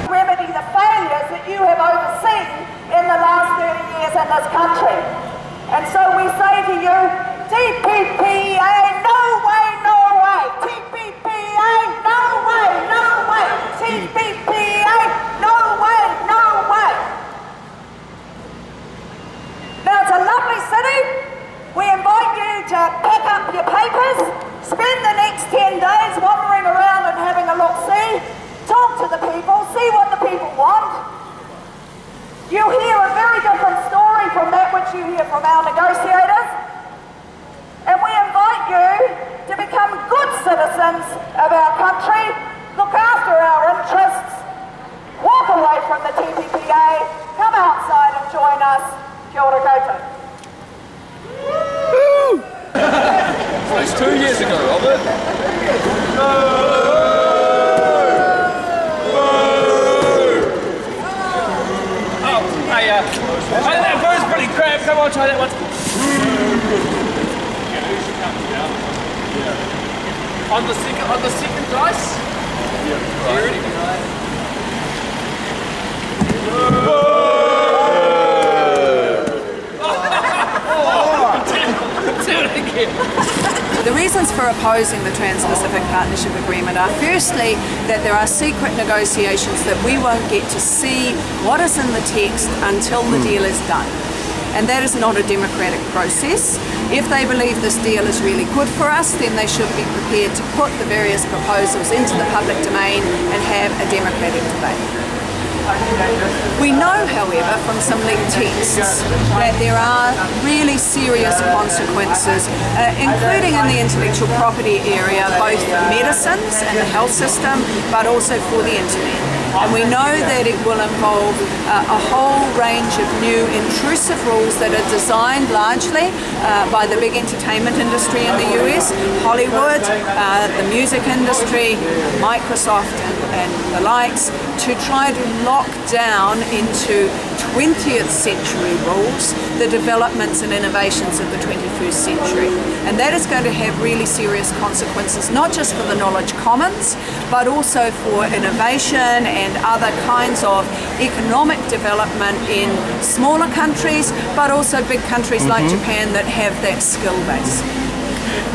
Remedy the failures that you have overseen in the last 30 years in this country. And so we say to you, TPPA, no way, no way. TPPA, no way, no way. TPPA, no way, no way. Now it's a lovely city. We invite you to pack up your papers, spend the next 10 days wandering around and having a look-see, talk to the people, see what the people want. You hear a very different story from that which you hear from our negotiators. And we invite you to become good citizens of our country, look after our interests, walk away from the TPPA, come outside and join us. Kia ora koutou. It's 2 years ago, Robert. Hey, that bird's pretty crap. Come on, try that one. On the second dice. Yeah, right. The reasons for opposing the Trans-Pacific Partnership Agreement are firstly that there are secret negotiations that we won't get to see what is in the text until the deal is done. And that is not a democratic process. If they believe this deal is really good for us, then they should be prepared to put the various proposals into the public domain and have a democratic debate. We know, however, from some leaked texts that there are really serious consequences, including in the intellectual property area, both for medicines and the health system, but also for the internet. And we know that it will involve a whole range of new intrusive rules that are designed largely by the big entertainment industry in the US, Hollywood, the music industry, Microsoft and the likes, to try to lock down into 20th century rules the developments and innovations of the 21st century. And that is going to have really serious consequences, not just for the knowledge commons, but also for innovation and other kinds of economic development in smaller countries, but also big countries like Japan that have that skill base.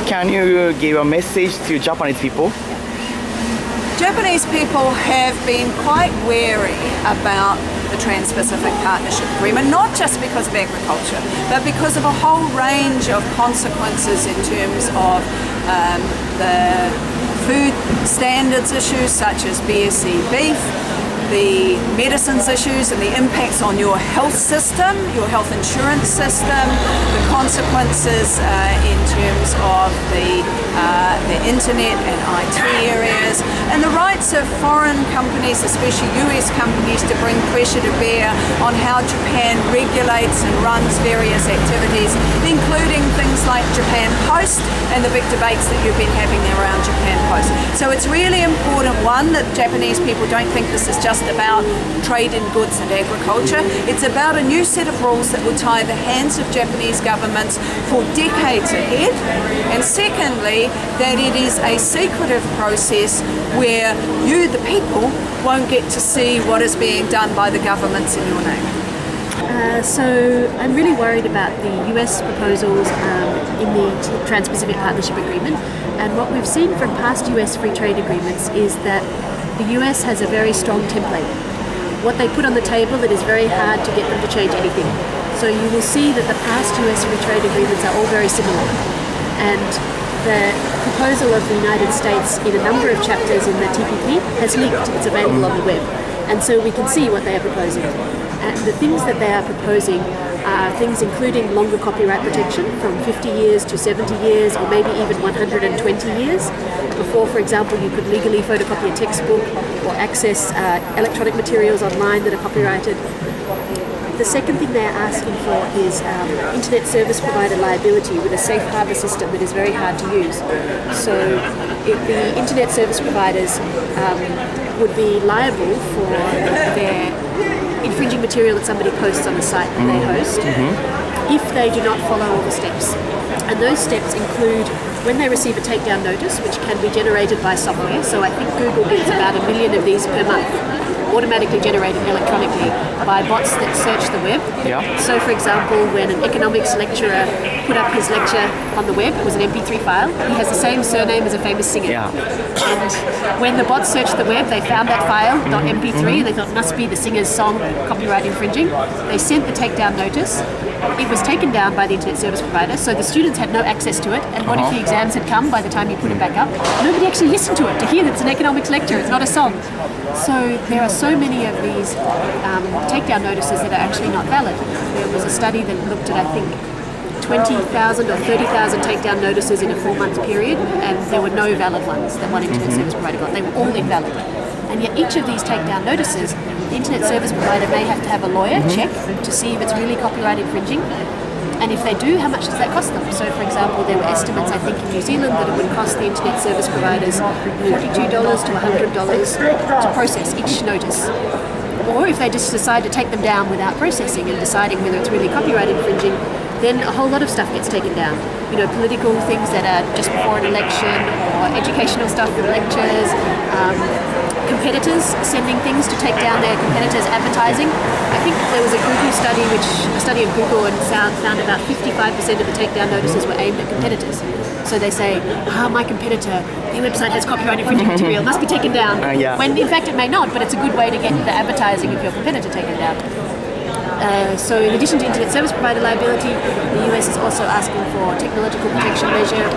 Can you give a message to Japanese people? Japanese people have been quite wary about the Trans-Pacific Partnership Agreement, not just because of agriculture, but because of a whole range of consequences in terms of the food standards issues such as BSE beef, the medicines issues and the impacts on your health system, your health insurance system, the consequences in terms of the internet and IT areas, and the rights of foreign companies, especially US companies, to bring pressure to bear on how Japan regulates and runs various activities, including things like Japan Post and the big debates that you've been having around Japan Post. So it's really important, one, that Japanese people don't think this is just about trade in goods and agriculture. It's about a new set of rules that will tie the hands of Japanese governments for decades ahead. And secondly, that it is a secretive process where you, the people, won't get to see what is being done by the governments in your name. So I'm really worried about the US proposals in the Trans-Pacific Partnership Agreement, and what we've seen from past US free trade agreements is that the US has a very strong template. What they put on the table, it is very hard to get them to change anything. So you will see that the past US free trade agreements are all very similar, and the proposal of the United States in a number of chapters in the TPP has leaked. It's available on the web. And so we can see what they are proposing. And the things that they are proposing are things including longer copyright protection from 50 years to 70 years or maybe even 120 years. Before, for example, you could legally photocopy a textbook or access electronic materials online that are copyrighted. The second thing they're asking for is internet service provider liability with a safe harbor system that is very hard to use. So if the internet service providers would be liable for their infringing material that somebody posts on the site that they host if they do not follow all the steps. And those steps include when they receive a takedown notice, which can be generated by software. So I think Google gets about 1 million of these per month, automatically generated electronically by bots that search the web. Yeah. So for example, when an economics lecturer put up his lecture on the web, it was an MP3 file, he has the same surname as a famous singer. Yeah. And when the bots searched the web, they found that file, .mp3, and they thought it must be the singer's song, copyright infringing. They sent the takedown notice. It was taken down by the internet service provider, so the students had no access to it, and what if the exams had come by the time you put it back up? Nobody actually listened to it to hear that it's an economics lecture, it's not a song. So there are so many of these takedown notices that are actually not valid. There was a study that looked at, I think, 20,000 or 30,000 takedown notices in a 4-month period, and there were no valid ones that one internet service provider got. They were all invalid. And yet each of these takedown notices, the internet service provider may have to have a lawyer check to see if it's really copyright infringing. And if they do, how much does that cost them? So for example, there were estimates, I think, in New Zealand that it would cost the internet service providers $42 to $100 to process each notice. Or if they just decide to take them down without processing and deciding whether it's really copyright infringing, then a whole lot of stuff gets taken down. You know, political things that are just before an election, or educational stuff with lectures, competitors sending things to take down their competitors' advertising. I think there was a Google study, a study of Google, and found about 55% of the takedown notices were aimed at competitors. So they say, my competitor, their website has copyright infringing material, must be taken down. Yeah. When in fact it may not, but it's a good way to get the advertising of your competitor taken down. So in addition to internet service provider liability, the US is also asking for technological protection measure,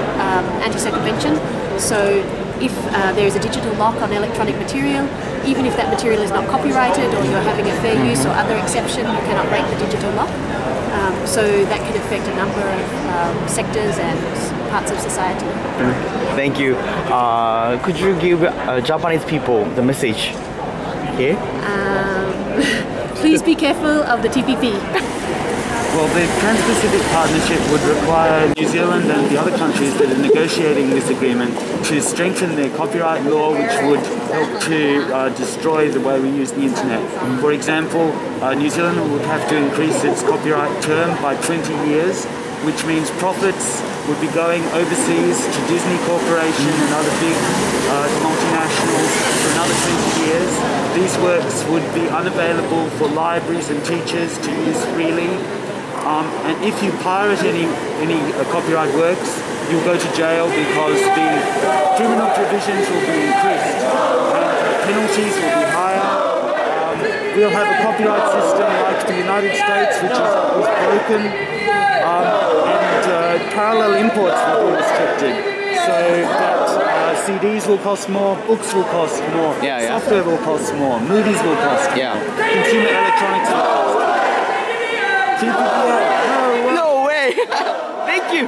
anti-circumvention. So if there is a digital lock on electronic material, even if that material is not copyrighted or you're having a fair use or other exception, you cannot break the digital lock. So that can affect a number of sectors and parts of society. Thank you. Could you give Japanese people the message here? Please be careful of the TPP. Well, the Trans-Pacific Partnership would require New Zealand and the other countries that are negotiating this agreement to strengthen their copyright law, which would help to destroy the way we use the internet. For example, New Zealand would have to increase its copyright term by 20 years, which means profits would be going overseas to Disney Corporation and other big multinationals for another 20 years. These works would be unavailable for libraries and teachers to use freely. And if you pirate any copyright works, you'll go to jail because the criminal provisions will be increased and penalties will be higher. We'll have a copyright system like the United States, which is broken, and parallel imports will be restricted, so that CDs will cost more, books will cost more, software will cost more, movies will cost more, consumer electronics will cost more. TPPA, No way! Thank you!